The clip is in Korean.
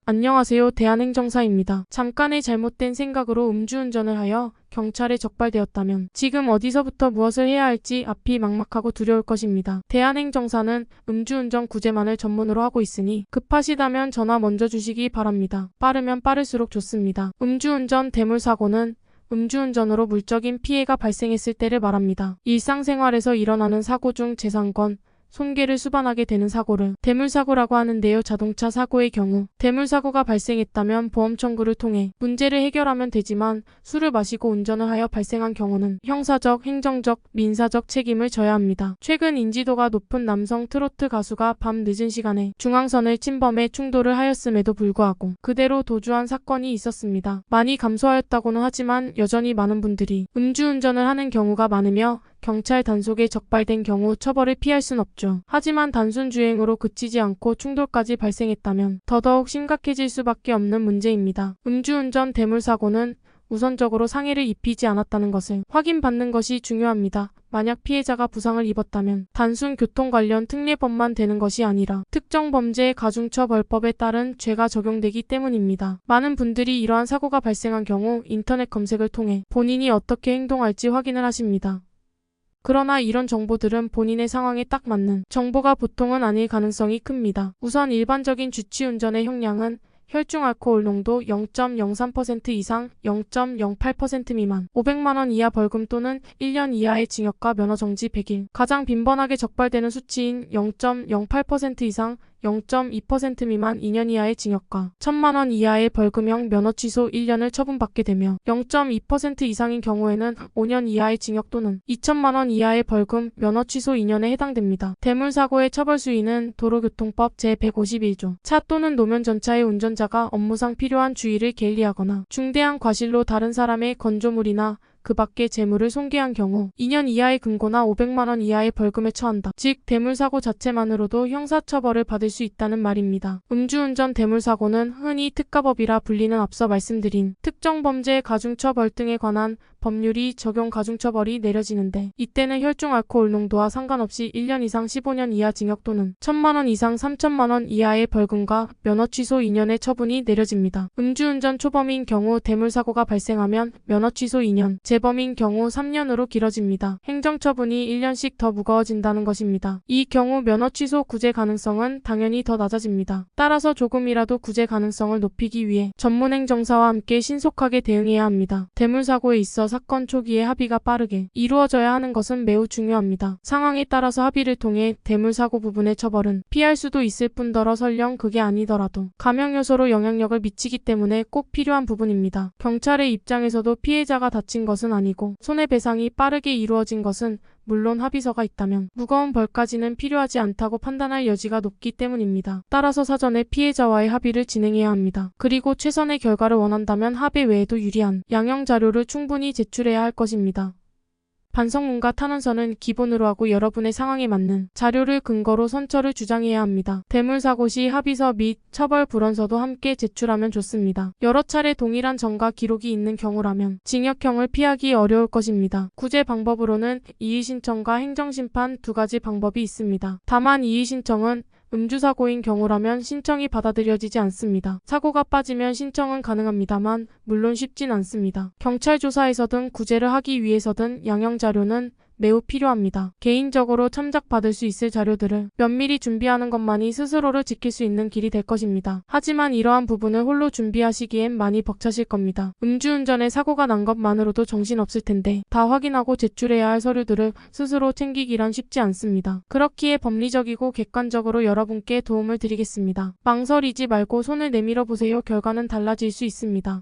안녕하세요. 대한행정사입니다. 잠깐의 잘못된 생각으로 음주운전을 하여 경찰에 적발되었다면 지금 어디서부터 무엇을 해야 할지 앞이 막막하고 두려울 것입니다. 대한행정사는 음주운전 구제만을 전문으로 하고 있으니 급하시다면 전화 먼저 주시기 바랍니다. 빠르면 빠를수록 좋습니다. 음주운전 대물사고는 음주운전으로 물적인 피해가 발생했을 때를 말합니다. 일상생활에서 일어나는 사고 중 재산권, 손괴를 수반하게 되는 사고를 대물사고라고 하는데요. 자동차 사고의 경우 대물사고가 발생했다면 보험 청구를 통해 문제를 해결하면 되지만 술을 마시고 운전을 하여 발생한 경우는 형사적, 행정적, 민사적 책임을 져야 합니다. 최근 인지도가 높은 남성 트로트 가수가 밤 늦은 시간에 중앙선을 침범해 충돌을 하였음에도 불구하고 그대로 도주한 사건이 있었습니다. 많이 감소하였다고는 하지만 여전히 많은 분들이 음주운전을 하는 경우가 많으며 경찰 단속에 적발된 경우 처벌을 피할 순 없죠. 하지만 단순 주행으로 그치지 않고 충돌까지 발생했다면 더더욱 심각해질 수밖에 없는 문제입니다. 음주운전 대물사고는 우선적으로 상해를 입히지 않았다는 것을 확인받는 것이 중요합니다. 만약 피해자가 부상을 입었다면 단순 교통 관련 특례법만 되는 것이 아니라 특정 범죄의 가중처벌법에 따른 죄가 적용되기 때문입니다. 많은 분들이 이러한 사고가 발생한 경우 인터넷 검색을 통해 본인이 어떻게 행동할지 확인을 하십니다. 그러나 이런 정보들은 본인의 상황에 딱 맞는 정보가 보통은 아닐 가능성이 큽니다. 우선 일반적인 주치운전의 형량은 혈중 알코올 농도 0.03% 이상 0.08% 미만 500만원 이하 벌금 또는 1년 이하의 징역과 면허정지 100일 가장 빈번하게 적발되는 수치인 0.08% 이상 0.2% 미만 2년 이하의 징역과 1000만원 이하의 벌금형 면허 취소 1년을 처분받게 되며 0.2% 이상인 경우에는 5년 이하의 징역 또는 2000만원 이하의 벌금, 면허 취소 2년에 해당됩니다. 대물사고의 처벌 수위는 도로교통법 제151조 차 또는 노면 전차의 운전자가 업무상 필요한 주의를 게을리하거나 중대한 과실로 다른 사람의 건조물이나 그 밖의 재물을 손괴한 경우 2년 이하의 금고나 500만원 이하의 벌금에 처한다. 즉 대물사고 자체만으로도 형사처벌을 받을 수 있다는 말입니다. 음주운전 대물사고는 흔히 특가법이라 불리는 앞서 말씀드린 특정 범죄의 가중처벌 등에 관한 법률이 적용 가중처벌이 내려지는데 이때는 혈중 알코올 농도와 상관없이 1년 이상 15년 이하 징역 또는 1000만원 이상 3000만원 이하의 벌금과 면허 취소 2년의 처분이 내려집니다. 음주운전 초범인 경우 대물사고가 발생하면 면허 취소 2년, 재범인 경우 3년으로 길어집니다. 행정처분이 1년씩 더 무거워진다는 것입니다. 이 경우 면허 취소 구제 가능성은 당연히 더 낮아집니다. 따라서 조금이라도 구제 가능성을 높이기 위해 전문행정사와 함께 신속하게 대응해야 합니다. 대물사고에 있어 사건 초기에 합의가 빠르게 이루어져야 하는 것은 매우 중요합니다. 상황에 따라서 합의를 통해 대물사고 부분의 처벌은 피할 수도 있을 뿐더러 설령 그게 아니더라도 감형 요소로 영향력을 미치기 때문에 꼭 필요한 부분입니다. 경찰의 입장에서도 피해자가 다친 것은 아니고 손해배상이 빠르게 이루어진 것은 물론 합의서가 있다면 무거운 벌까지는 필요하지 않다고 판단할 여지가 높기 때문입니다. 따라서 사전에 피해자와의 합의를 진행해야 합니다. 그리고 최선의 결과를 원한다면 합의 외에도 유리한 양형 자료를 충분히 제출해야 할 것입니다. 반성문과 탄원서는 기본으로 하고 여러분의 상황에 맞는 자료를 근거로 선처를 주장해야 합니다. 대물사고 시 합의서 및 처벌 불원서도 함께 제출하면 좋습니다. 여러 차례 동일한 전과 기록이 있는 경우라면 징역형을 피하기 어려울 것입니다. 구제 방법으로는 이의신청과 행정심판 두 가지 방법이 있습니다. 다만 이의신청은 음주사고인 경우라면 신청이 받아들여지지 않습니다. 사고가 빠지면 신청은 가능합니다만 물론 쉽진 않습니다. 경찰 조사에서든 구제를 하기 위해서든 양형 자료는 매우 필요합니다. 개인적으로 참작받을 수 있을 자료들을 면밀히 준비하는 것만이 스스로를 지킬 수 있는 길이 될 것입니다. 하지만 이러한 부분을 홀로 준비하시기엔 많이 벅차실 겁니다. 음주운전에 사고가 난 것만으로도 정신없을 텐데 다 확인하고 제출해야 할 서류들을 스스로 챙기기란 쉽지 않습니다. 그렇기에 법리적이고 객관적으로 여러분께 도움을 드리겠습니다. 망설이지 말고 손을 내밀어 보세요. 결과는 달라질 수 있습니다.